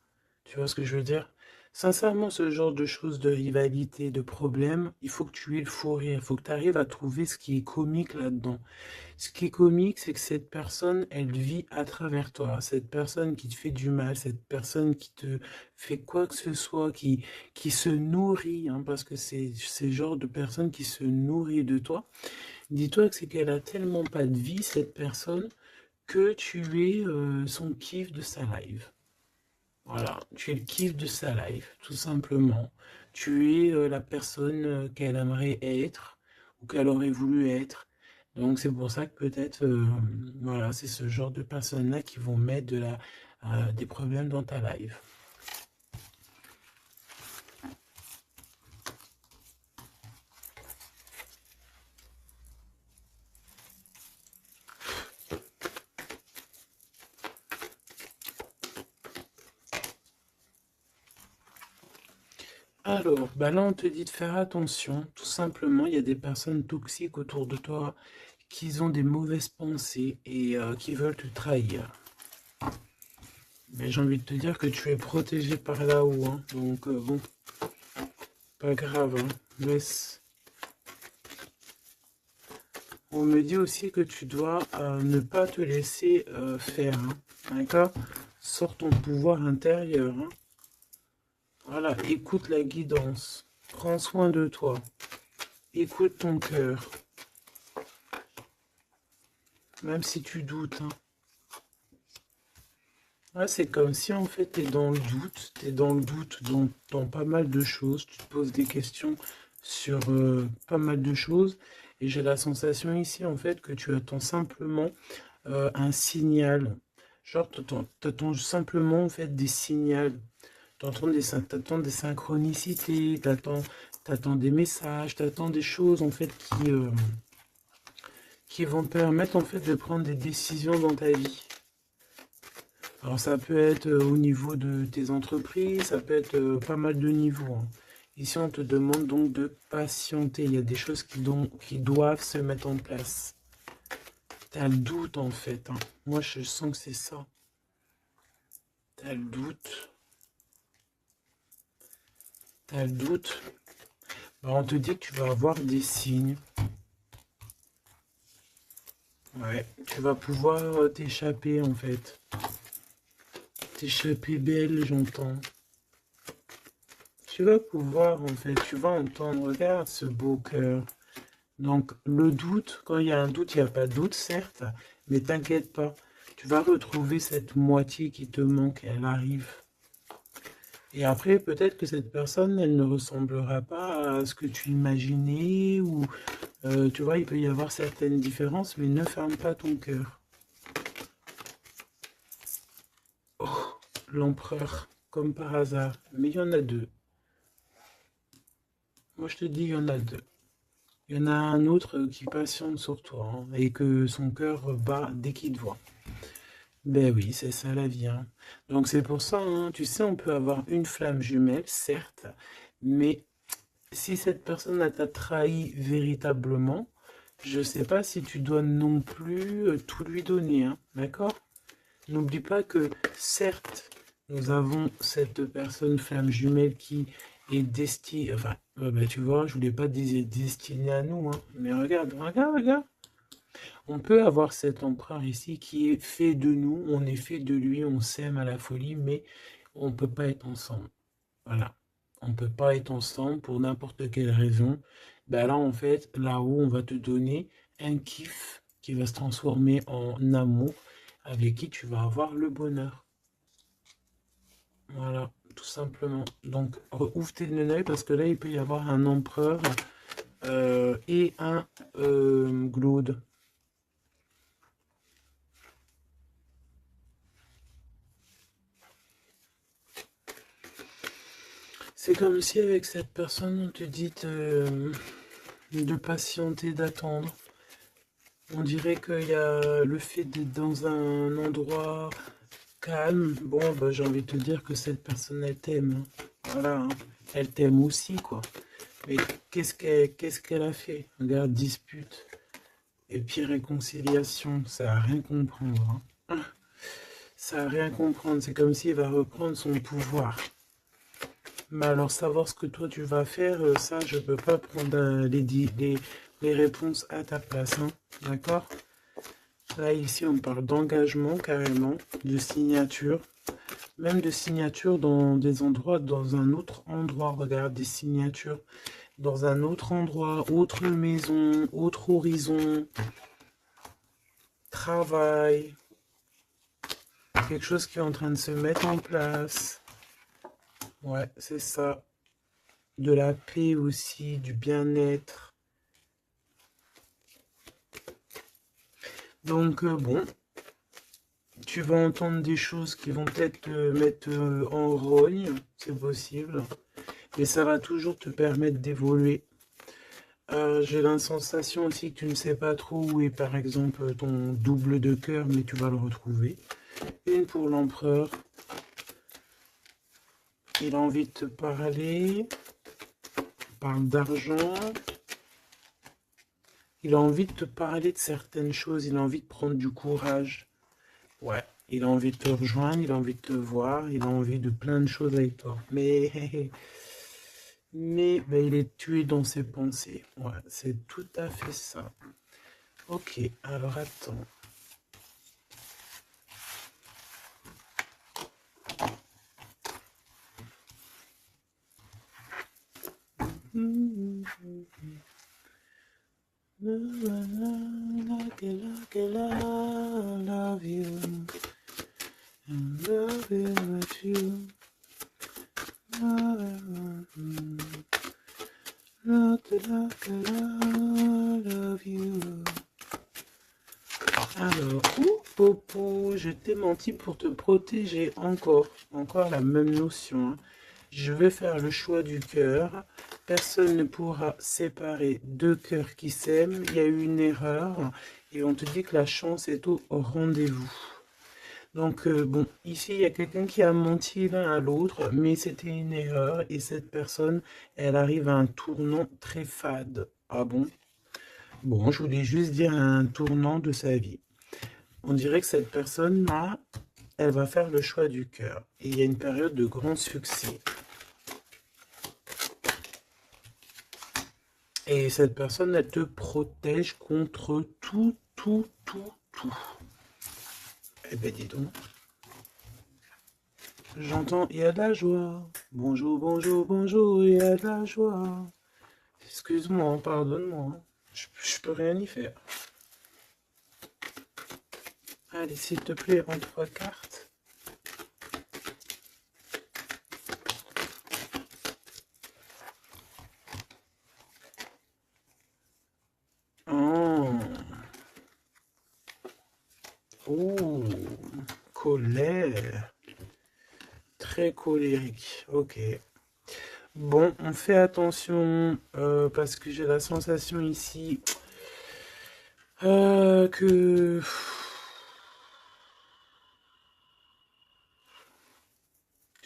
Tu vois ce que je veux dire? Sincèrement, ce genre de choses, de rivalité, de problèmes, il faut que tu aies le fou rire. Il faut que tu arrives à trouver ce qui est comique là-dedans. Ce qui est comique, c'est que cette personne, elle vit à travers toi. Cette personne qui te fait du mal, cette personne qui te fait quoi que ce soit, qui se nourrit, hein, parce que c'est le genre de personne qui se nourrit de toi. Dis-toi que c'est qu'elle a tellement pas de vie, cette personne, que tu es son kiff de sa life. Voilà, tu es le kiff de sa life, tout simplement. Tu es la personne qu'elle aimerait être ou qu'elle aurait voulu être. Donc c'est pour ça que peut-être, voilà, c'est ce genre de personnes-là qui vont mettre des problèmes dans ta life. Alors, bah là, on te dit de faire attention. Tout simplement, il y a des personnes toxiques autour de toi qui ont des mauvaises pensées et qui veulent te trahir. Mais j'ai envie de te dire que tu es protégé par là-haut, hein. Donc, bon, pas grave, hein. Laisse. On me dit aussi que tu dois ne pas te laisser faire, hein. D'accord? Sors ton pouvoir intérieur, hein. Voilà, écoute la guidance. Prends soin de toi. Écoute ton cœur. Même si tu doutes, hein. Ouais, c'est comme si en fait tu es dans le doute. Tu es dans le doute dans pas mal de choses. Tu te poses des questions sur pas mal de choses. Et j'ai la sensation ici en fait que tu attends simplement un signal. Genre, t'attends simplement en fait des signaux. T'attends des synchronicités, t'attends des messages, t'attends des choses en fait qui vont te permettre en fait de prendre des décisions dans ta vie. Alors ça peut être au niveau de tes entreprises, ça peut être pas mal de niveaux, hein. Ici on te demande donc de patienter. Il y a des choses qui doivent se mettre en place. T'as le doute en fait, hein. Moi je sens que c'est ça. T'as le doute. T'as le doute. Bah, on te dit que tu vas avoir des signes. Ouais, tu vas pouvoir t'échapper en fait. T'échapper belle, j'entends. Tu vas pouvoir en fait, tu vas entendre, regarde ce beau cœur. Donc le doute, quand il y a un doute, il n'y a pas de doute, certes, mais t'inquiète pas. Tu vas retrouver cette moitié qui te manque, elle arrive. Et après, peut-être que cette personne, elle ne ressemblera pas à ce que tu imaginais, ou tu vois, il peut y avoir certaines différences, mais ne ferme pas ton cœur. Oh, l'empereur, comme par hasard. Mais il y en a deux. Moi, je te dis, il y en a deux. Il y en a un autre qui patiente sur toi, hein, et que son cœur bat dès qu'il te voit. Ben oui, c'est ça la vie, hein. Donc c'est pour ça, hein, tu sais, on peut avoir une flamme jumelle, certes, mais si cette personne t'a trahi véritablement, je sais pas si tu dois non plus tout lui donner, hein, d'accord? N'oublie pas que, certes, nous avons cette personne flamme jumelle qui est destinée, enfin, ben, tu vois, je voulais pas dire destinée à nous, hein, mais regarde, regarde, regarde. On peut avoir cet empereur ici qui est fait de nous, on est fait de lui, on s'aime à la folie, mais on ne peut pas être ensemble. Voilà. On ne peut pas être ensemble pour n'importe quelle raison. Ben là, en fait, là-haut, on va te donner un kiff qui va se transformer en amour avec qui tu vas avoir le bonheur. Voilà, tout simplement. Donc, ouvre tes œil parce que là, il peut y avoir un empereur et un Glaude. C'est comme si avec cette personne, on te dit de patienter, d'attendre. On dirait qu'il y a le fait d'être dans un endroit calme. Bon, bah, j'ai envie de te dire que cette personne, elle t'aime, hein. Voilà, hein. Elle t'aime aussi, quoi. Mais qu'est-ce qu'elle a fait? Regarde, dispute. Et puis réconciliation, ça n'a rien comprendre, hein. Ça n'a rien comprendre. C'est comme s'il va reprendre son pouvoir. Mais alors, savoir ce que toi tu vas faire, ça, je peux pas prendre les réponses à ta place, hein. D'accord? Là, ici, on parle d'engagement carrément, de signature, même de signature dans des endroits, dans un autre endroit. Regarde, des signatures dans un autre endroit, autre maison, autre horizon, travail, quelque chose qui est en train de se mettre en place. Ouais, c'est ça. De la paix aussi, du bien-être. Donc, bon, tu vas entendre des choses qui vont peut-être te mettre en rogne, c'est possible, mais ça va toujours te permettre d'évoluer. J'ai la sensation aussi que tu ne sais pas trop où est par exemple ton double de cœur, mais tu vas le retrouver. Une pour l'empereur. Il a envie de te parler. Il parle d'argent. Il a envie de te parler de certaines choses. Il a envie de prendre du courage. Ouais. Il a envie de te rejoindre. Il a envie de te voir. Il a envie de plein de choses avec toi. Mais ben, il est tué dans ses pensées. Ouais, c'est tout à fait ça. Ok, alors attends. Love you. Love you with you. Love you. Alors, Popo, je t'ai menti pour te protéger encore la même notion, hein. Je vais faire le choix du cœur. Personne ne pourra séparer deux cœurs qui s'aiment. Il y a eu une erreur et on te dit que la chance est au rendez-vous. Donc, bon, ici, il y a quelqu'un qui a menti l'un à l'autre, mais c'était une erreur et cette personne, elle arrive à un tournant très fade. Ah bon? Bon, je voulais juste dire un tournant de sa vie. On dirait que cette personne-là, elle va faire le choix du cœur. Et il y a une période de grand succès. Et cette personne, elle te protège contre tout, tout, tout, tout. Eh ben dis donc. J'entends, il y a de la joie. Bonjour, bonjour, bonjour, il y a de la joie. Excuse-moi, pardonne-moi. Je peux rien y faire. Allez, s'il te plaît, en 3 cartes. Oh. Oh. Colère. Très colérique. Ok. Bon, on fait attention parce que j'ai la sensation ici que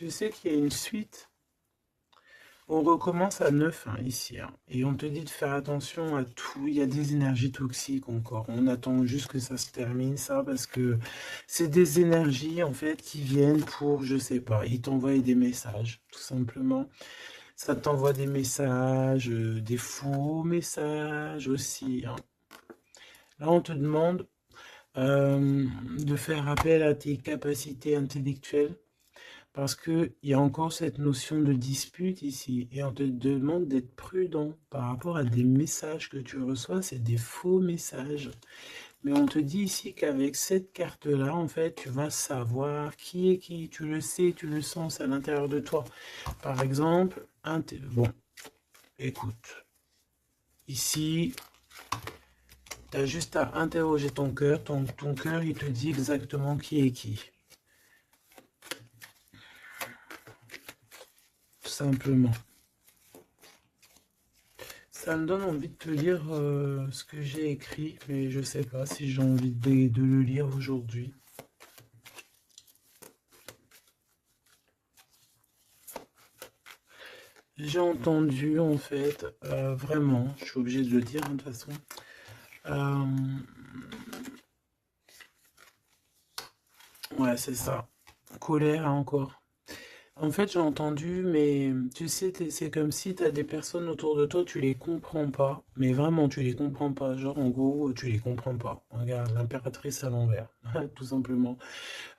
tu sais qu'il y a une suite. On recommence à neuf hein, ici, hein, et on te dit de faire attention à tout. Il y a des énergies toxiques encore. On attend juste que ça se termine, ça, parce que c'est des énergies, en fait, qui viennent pour, je sais pas, ils t'envoient des messages, tout simplement. Ça t'envoie des messages, des faux messages aussi, hein. Là, on te demande de faire appel à tes capacités intellectuelles. Parce qu'il y a encore cette notion de dispute ici. Et on te demande d'être prudent par rapport à des messages que tu reçois. C'est des faux messages. Mais on te dit ici qu'avec cette carte-là, en fait, tu vas savoir qui est qui. Tu le sais, tu le sens à l'intérieur de toi. Par exemple, bon, écoute. Ici, tu as juste à interroger ton cœur. Ton cœur, il te dit exactement qui est qui. Tout simplement. Ça me donne envie de te lire ce que j'ai écrit, mais je sais pas si j'ai envie de le lire aujourd'hui. J'ai entendu, en fait, vraiment, je suis obligé de le dire, hein, de toute façon, ouais, c'est ça, colère hein, encore. En fait, j'ai entendu, mais tu sais, c'est comme si tu as des personnes autour de toi, tu les comprends pas. Mais vraiment, tu les comprends pas. Genre, en gros, tu les comprends pas. Regarde, l'impératrice à l'envers, tout simplement.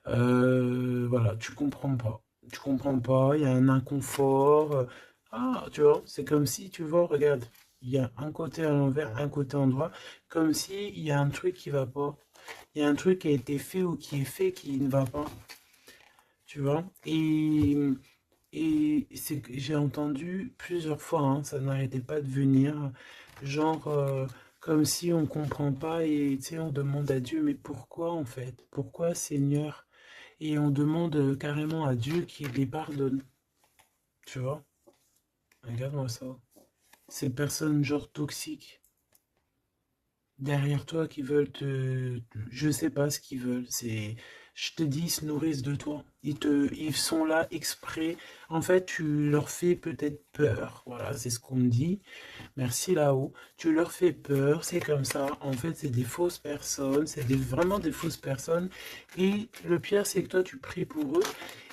Voilà, tu comprends pas. Tu comprends pas, il y a un inconfort. Ah, tu vois, c'est comme si, tu vois, regarde, il y a un côté à l'envers, un côté en droit, comme si il y a un truc qui va pas. Il y a un truc qui a été fait ou qui est fait qui ne va pas. Tu vois? Et c'est que j'ai entendu plusieurs fois, hein, ça n'arrêtait pas de venir, genre comme si on comprend pas et tu sais, on demande à Dieu, mais pourquoi en fait? Pourquoi Seigneur? Et on demande carrément à Dieu qu'il les pardonne. Tu vois? Regarde-moi ça. Ces personnes genre toxiques derrière toi qui veulent je sais pas ce qu'ils veulent. Je te dis, ils se nourrissent de toi. Ils sont là exprès. En fait, tu leur fais peut-être peur. Voilà, c'est ce qu'on me dit. Merci là-haut. Tu leur fais peur, c'est comme ça. En fait, c'est des fausses personnes. Vraiment des fausses personnes. Et le pire, c'est que toi, tu pries pour eux.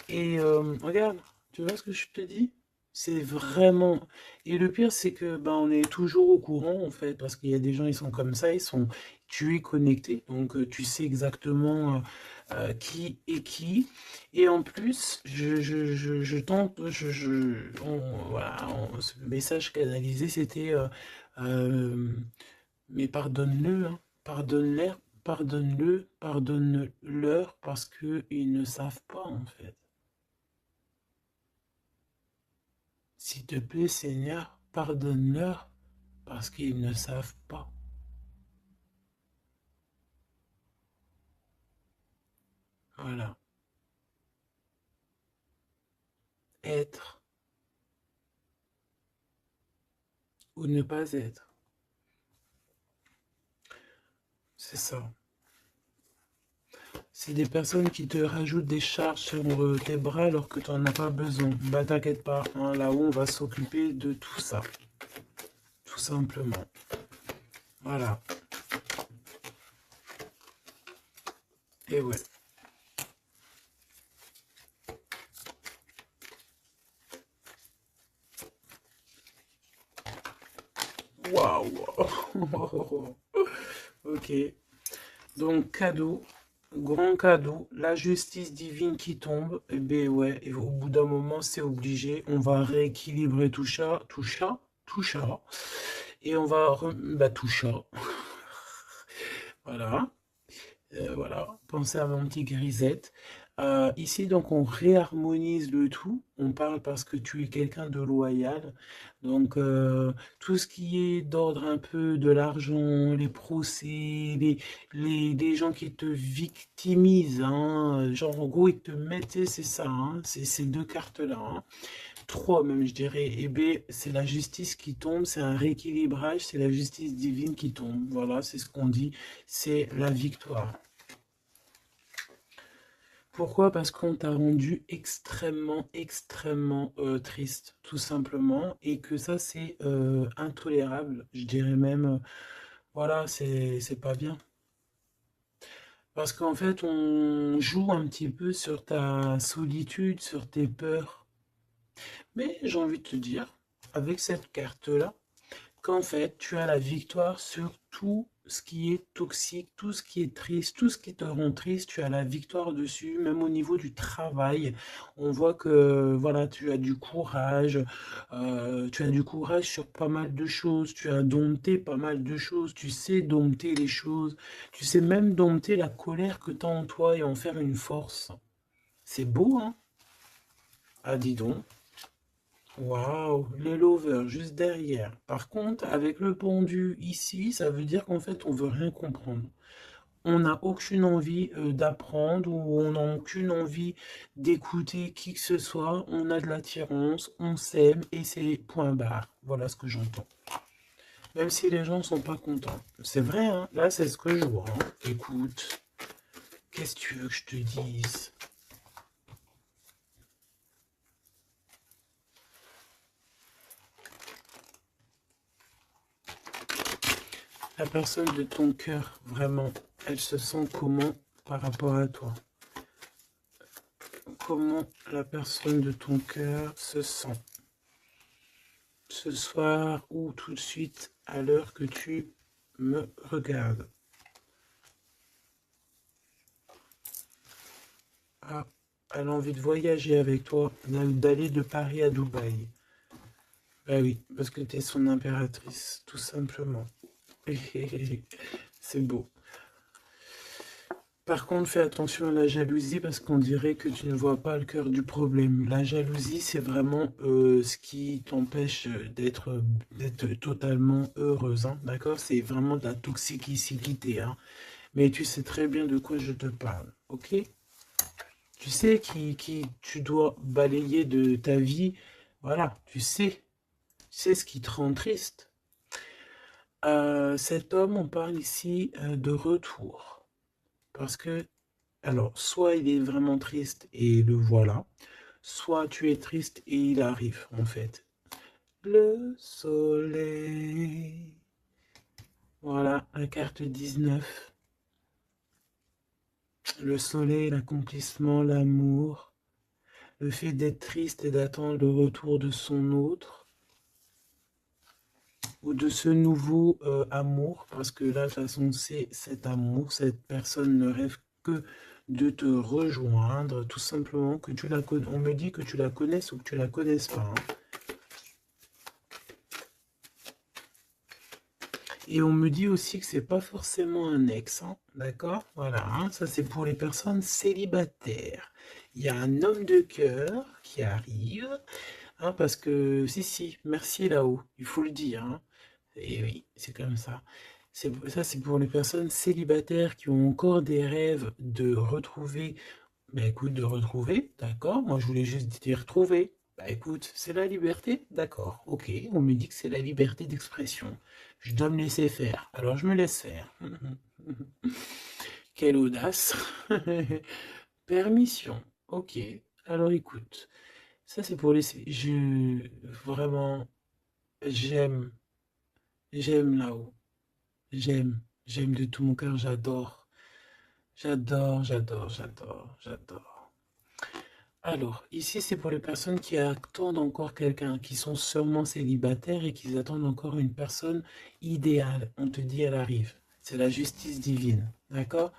Et regarde, tu vois ce que je te dis? C'est vraiment... Et le pire, c'est que ben, on est toujours au courant, en fait, parce qu'il y a des gens, ils sont comme ça, tu es connecté, donc tu sais exactement qui est qui. Et en plus, je tente, voilà, ce message canalisé, c'était, euh, mais pardonne-le, hein, pardonne-leur, parce qu'ils ne savent pas, en fait. S'il te plaît, Seigneur, pardonne-leur parce qu'ils ne savent pas. Voilà. Être ou ne pas être. C'est ça. C'est des personnes qui te rajoutent des charges sur tes bras alors que tu n'en as pas besoin. Bah t'inquiète pas, hein, là-haut on va s'occuper de tout ça. Tout simplement. Voilà. Et ouais. Waouh. Ok. Donc cadeau. Grand cadeau, la justice divine qui tombe, et ben ouais, et au bout d'un moment, c'est obligé, on va rééquilibrer tout ça, et on va, tout ça, voilà, voilà, pensez à mon petit grisette. Ici, donc, on réharmonise le tout. On parle parce que tu es quelqu'un de loyal. Donc, tout ce qui est d'ordre un peu de l'argent, les procès, les gens qui te victimisent, hein, genre, en gros, ils te mettent, c'est ça, hein, c'est ces deux cartes-là, hein. Trois même, je dirais. Et B, c'est la justice qui tombe, c'est un rééquilibrage, c'est la justice divine qui tombe. Voilà, c'est ce qu'on dit, c'est la victoire. Pourquoi? Parce qu'on t'a rendu extrêmement triste, tout simplement, et que ça, c'est intolérable. Je dirais même, voilà, c'est pas bien. Parce qu'en fait, on joue un petit peu sur ta solitude, sur tes peurs. Mais j'ai envie de te dire, avec cette carte-là, qu'en fait, tu as la victoire sur tout ce qui est toxique, tout ce qui est triste, tout ce qui te rend triste, tu as la victoire dessus, même au niveau du travail. On voit que voilà, tu as du courage sur pas mal de choses, tu as dompté pas mal de choses, tu sais dompter les choses, tu sais même dompter la colère que tu as en toi et en faire une force. C'est beau, hein? Ah, dis donc. Waouh, les lovers juste derrière. Par contre, avec le pendu ici, ça veut dire qu'en fait, on veut rien comprendre. On n'a aucune envie d'apprendre ou on n'a aucune envie d'écouter qui que ce soit. On a de l'attirance, on s'aime et c'est point barre. Voilà ce que j'entends. Même si les gens sont pas contents. C'est vrai, hein. Là, c'est ce que je vois, hein. Écoute, qu'est-ce que tu veux que je te dise? La personne de ton cœur, vraiment, elle se sent comment par rapport à toi? Comment la personne de ton cœur se sent ce soir ou tout de suite à l'heure que tu me regardes? Ah, elle a envie de voyager avec toi, d'aller de Paris à Dubaï. Bah oui, parce que tu es son impératrice, tout simplement. C'est beau. Par contre, fais attention à la jalousie parce qu'on dirait que tu ne vois pas le cœur du problème. La jalousie, c'est vraiment ce qui t'empêche d'être totalement heureuse, hein, d'accord? C'est vraiment de la toxicité, hein. Mais tu sais très bien de quoi je te parle, ok? Tu sais qui tu dois balayer de ta vie. Voilà, tu sais ce qui te rend triste. Cet homme, on parle ici de retour. Parce que alors, soit il est vraiment triste et le voilà, soit tu es triste et il arrive, en fait. Le soleil. Voilà, la carte 19. Le soleil, l'accomplissement, l'amour, le fait d'être triste et d'attendre le retour de son autre, ou de ce nouveau amour, parce que là, de toute façon, c'est cet amour, cette personne ne rêve que de te rejoindre, tout simplement, que tu la connais. On me dit que tu la connaisses ou que tu la connaisses pas, hein. Et on me dit aussi que c'est pas forcément un ex, hein, d'accord? Voilà, hein, ça c'est pour les personnes célibataires. Il y a un homme de cœur qui arrive, hein, parce que, si, merci là-haut, il faut le dire, hein. Et oui, c'est comme ça. Ça, c'est pour les personnes célibataires qui ont encore des rêves de retrouver. Bah écoute, de retrouver, d'accord. Moi, je voulais juste dire retrouver. Bah écoute, c'est la liberté, d'accord. Ok, on me dit que c'est la liberté d'expression. Je dois me laisser faire. Alors, je me laisse faire. Quelle audace. Permission. Ok. Alors, écoute. Ça, c'est pour les... Vraiment, j'aime. J'aime là-haut. J'aime de tout mon cœur, j'adore. J'adore. Alors, ici, c'est pour les personnes qui attendent encore quelqu'un, qui sont sûrement célibataires et qui attendent encore une personne idéale. On te dit, elle arrive. C'est la justice divine, d'accord?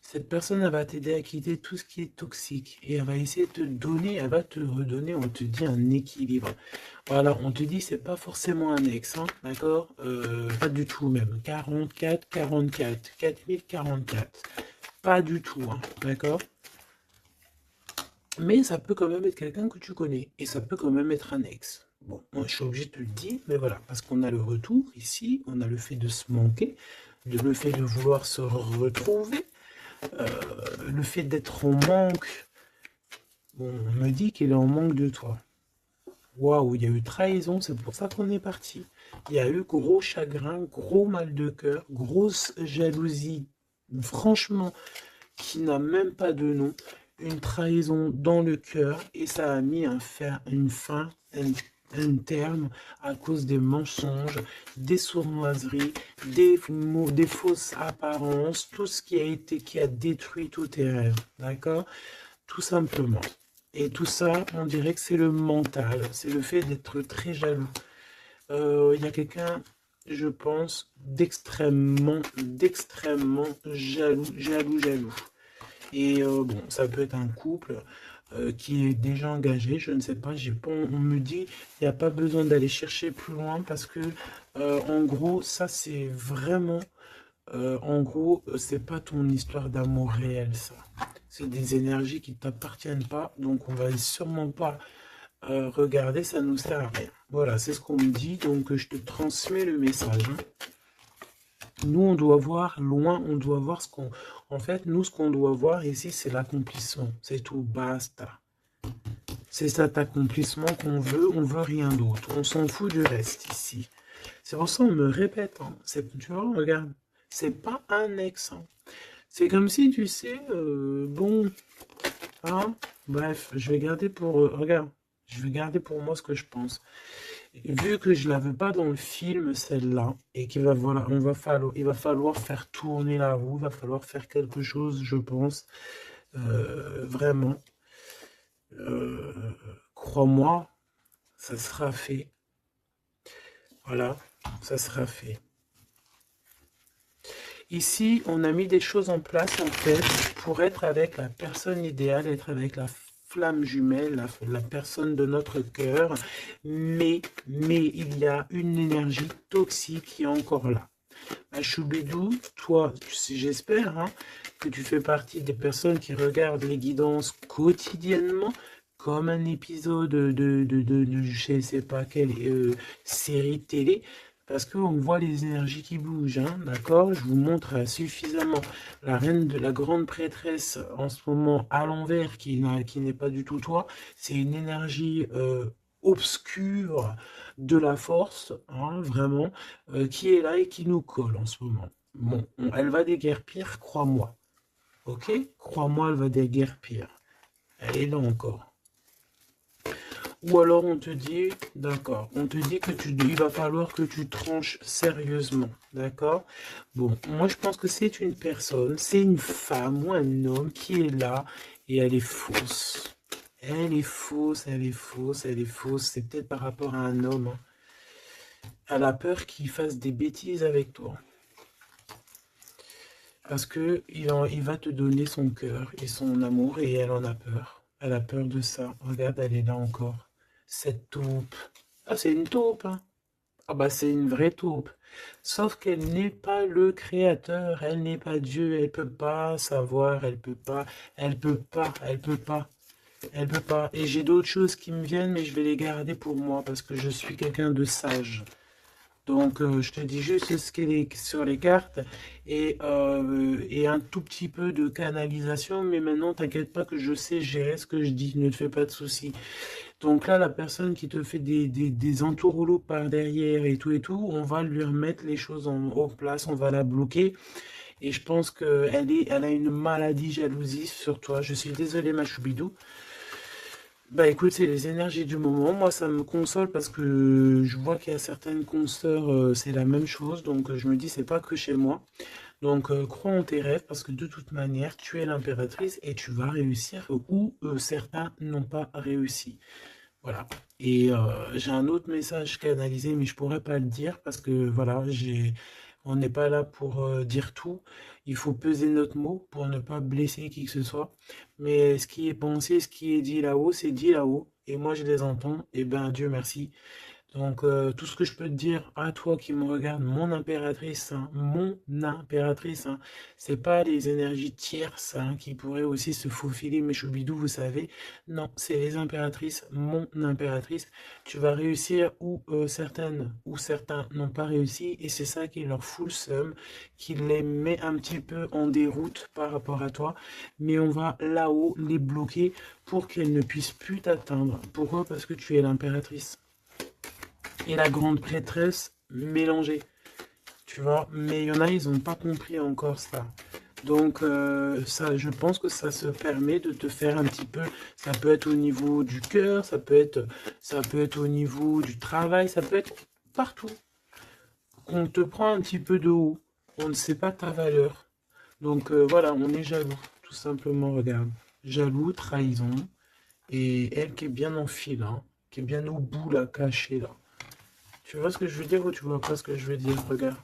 Cette personne, elle va t'aider à quitter tout ce qui est toxique et elle va essayer de te donner, elle va te redonner, on te dit, un équilibre. Voilà, on te dit, c'est pas forcément un ex, hein, d'accord? Pas du tout même. 44, 4044. Pas du tout, hein, d'accord? Mais ça peut quand même être quelqu'un que tu connais et ça peut quand même être un ex. Bon, moi je suis obligé de te le dire, mais voilà, parce qu'on a le retour ici, on a le fait de se manquer, le fait de vouloir se retrouver, euh, le fait d'être en manque. Bon, on me dit qu'il est en manque de toi. Waouh, il y a eu trahison, c'est pour ça qu'on est parti. Il y a eu gros chagrin, gros mal de cœur, grosse jalousie, franchement, qui n'a même pas de nom. une trahison dans le cœur et ça a mis une fin, un terme à cause des mensonges, des sournoiseries, des fausses apparences, tout ce qui a détruit tous tes rêves, d'accord? Tout simplement. Et tout ça, on dirait que c'est le mental, c'est le fait d'être très jaloux. Il y a quelqu'un, je pense, d'extrêmement jaloux. Et bon, ça peut être un couple qui est déjà engagé, je ne sais pas, on me dit, il n'y a pas besoin d'aller chercher plus loin parce que, en gros, ça c'est vraiment, en gros, c'est pas ton histoire d'amour réel, ça. C'est des énergies qui ne t'appartiennent pas, donc on va sûrement pas regarder, ça nous sert à rien. Voilà, c'est ce qu'on me dit, donc je te transmets le message. Hein. Nous, on doit voir loin, on doit voir ce qu'on... En fait, nous, ce qu'on doit voir ici, c'est l'accomplissement. C'est tout, basta. C'est cet accomplissement qu'on veut, on veut rien d'autre. On s'en fout du reste ici. C'est pour ça qu'on me répète. Hein. Tu vois, regarde, c'est pas un ex. Hein. C'est comme si, tu sais, bon, hein, bref, je vais garder pour... regarde, je vais garder pour moi ce que je pense. Vu que je l'avais pas dans le film, celle-là, et qu'il va, voilà, il va falloir faire tourner la roue, il va falloir faire quelque chose, je pense, vraiment. Euh, Crois-moi, ça sera fait. Voilà, ça sera fait. Ici, on a mis des choses en place, en fait, pour être avec la personne idéale, être avec la flamme jumelle, la personne de notre cœur, mais il y a une énergie toxique qui est encore là. Choubidou, toi, j'espère hein, que tu fais partie des personnes qui regardent les guidances quotidiennement, comme un épisode de je ne sais pas quelle série télé, parce qu'on voit les énergies qui bougent, hein, d'accord? Je vous montre suffisamment la reine de la grande prêtresse en ce moment à l'envers, qui n'est pas du tout toi. C'est une énergie obscure de la force, hein, vraiment, qui est là et qui nous colle en ce moment. Bon, elle va déguerpir, crois-moi. Ok? Crois-moi, elle va déguerpir. Elle est là encore. Ou alors on te dit, d'accord, on te dit que il va falloir que tu tranches sérieusement, d'accord? Bon, moi je pense que c'est une personne, c'est une femme ou un homme qui est là et elle est fausse. Elle est fausse, elle est fausse, elle est fausse. C'est peut-être par rapport à un homme. Hein. Elle a peur qu'il fasse des bêtises avec toi. Parce que il va te donner son cœur et son amour et elle en a peur. Elle a peur de ça. Regarde, elle est là encore. Cette taupe. Ah, c'est une taupe, hein. Ah bah c'est une vraie taupe. Sauf qu'elle n'est pas le créateur, elle n'est pas Dieu, elle peut pas savoir, elle peut pas, elle peut pas, elle peut pas. Elle peut pas. Et j'ai d'autres choses qui me viennent, mais je vais les garder pour moi parce que je suis quelqu'un de sage. Donc, je te dis juste ce qui est sur les cartes et un tout petit peu de canalisation. Mais maintenant, t'inquiète pas que je sais gérer ce que je dis. Ne te fais pas de soucis. Donc là, la personne qui te fait des entourloups par derrière et tout, on va lui remettre les choses en place. On va la bloquer. Et je pense elle a une maladie jalousie sur toi. Je suis désolé, ma choubidou. Bah écoute, c'est les énergies du moment. Moi, ça me console parce que je vois qu'il y a certaines consoeurs, c'est la même chose. Donc, je me dis, c'est pas que chez moi. Donc, crois en tes rêves parce que de toute manière, tu es l'impératrice et tu vas réussir où certains n'ont pas réussi. Voilà. Et j'ai un autre message canalisé, mais je pourrais pas le dire parce que voilà, on n'est pas là pour dire tout. Il faut peser notre mot pour ne pas blesser qui que ce soit. Mais ce qui est pensé, ce qui est dit là-haut, c'est dit là-haut. Et moi, je les entends. Et ben, Dieu merci. Donc, tout ce que je peux te dire à toi qui me regarde, mon impératrice, hein, c'est pas les énergies tierces hein, qui pourraient aussi se faufiler, mes choubidous, vous savez. Non, c'est les impératrices, mon impératrice. Tu vas réussir où certaines ou certains n'ont pas réussi, et c'est ça qui leur fout le seum, qui les met un petit peu en déroute par rapport à toi. Mais on va là-haut les bloquer pour qu'elles ne puissent plus t'atteindre. Pourquoi? Parce que tu es l'impératrice et la grande prêtresse mélangée. Tu vois, mais il y en a, ils n'ont pas compris encore ça. Donc, ça, je pense que ça se permet de te faire un petit peu, ça peut être au niveau du cœur, ça peut être au niveau du travail, ça peut être partout. On te prend un petit peu de haut, on ne sait pas ta valeur. Donc, voilà, on est jaloux, tout simplement, regarde. Jaloux, trahison, et elle qui est bien en fil, hein, qui est bien au bout, là, cachée, là. Tu vois ce que je veux dire ou tu vois pas ce que je veux dire? Regarde.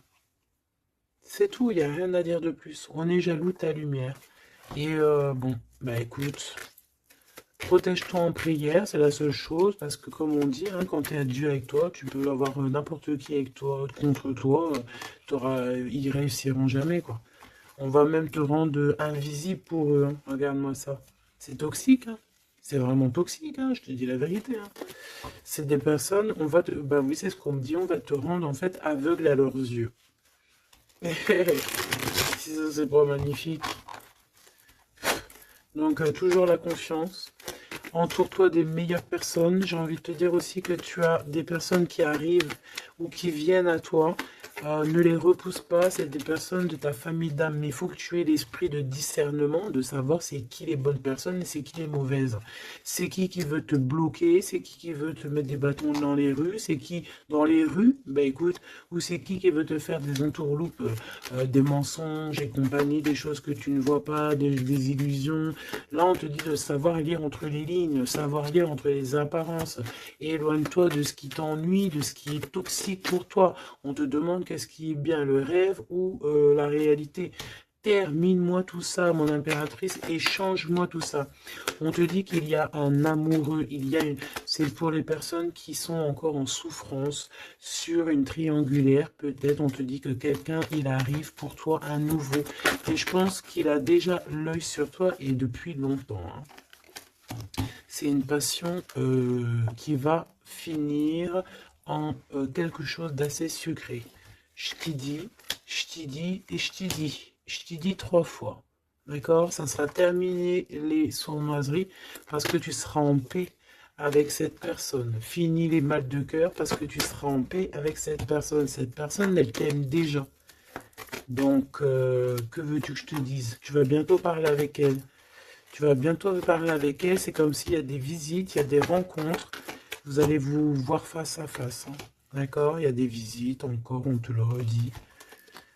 C'est tout, il n'y a rien à dire de plus. On est jaloux de ta lumière. Et bon, bah écoute, protège-toi en prière, c'est la seule chose, parce que comme on dit, hein, quand tu es à Dieu avec toi, tu peux avoir n'importe qui avec toi, contre toi, ils réussiront jamais, quoi. On va même te rendre invisible pour eux, hein. Regarde-moi ça. C'est toxique, hein. C'est vraiment toxique, hein, je te dis la vérité, hein. C'est des personnes, bah oui, c'est ce qu'on me dit, on va te rendre en fait aveugle à leurs yeux. Si ça c'est pas magnifique. Donc toujours la confiance. Entoure-toi des meilleures personnes. J'ai envie de te dire aussi que tu as des personnes qui arrivent ou qui viennent à toi. Ne les repousse pas, c'est des personnes de ta famille d'âme. Mais il faut que tu aies l'esprit de discernement, de savoir c'est qui les bonnes personnes et c'est qui les mauvaises. C'est qui veut te bloquer, c'est qui veut te mettre des bâtons dans les rues, c'est qui dans les rues, bah écoute, ou c'est qui veut te faire des entourloupes, des mensonges et compagnie, des choses que tu ne vois pas, des illusions. Là, on te dit de savoir lire entre les lignes, savoir lire entre les apparences. Et éloigne-toi de ce qui t'ennuie, de ce qui est toxique pour toi. On te demande qu'est-ce qui est bien, le rêve ou la réalité. Termine-moi tout ça, mon impératrice, et change-moi tout ça. On te dit qu'il y a un amoureux, c'est pour les personnes qui sont encore en souffrance sur une triangulaire. Peut-être on te dit que quelqu'un, il arrive pour toi un nouveau. Et je pense qu'il a déjà l'œil sur toi et depuis longtemps, hein. C'est une passion qui va finir en quelque chose d'assez sucré. Je t'y dis, je t'y dis et je t'y dis. Je t'y dis 3 fois. D'accord? Ça sera terminé les sournoiseries parce que tu seras en paix avec cette personne. Fini les mal de cœur parce que tu seras en paix avec cette personne. Cette personne, elle t'aime déjà. Donc, que veux-tu que je te dise? Tu vas bientôt parler avec elle. Tu vas bientôt parler avec elle. C'est comme s'il y a des visites, il y a des rencontres. Vous allez vous voir face à face, hein. D'accord? Il y a des visites, encore, on te le redit.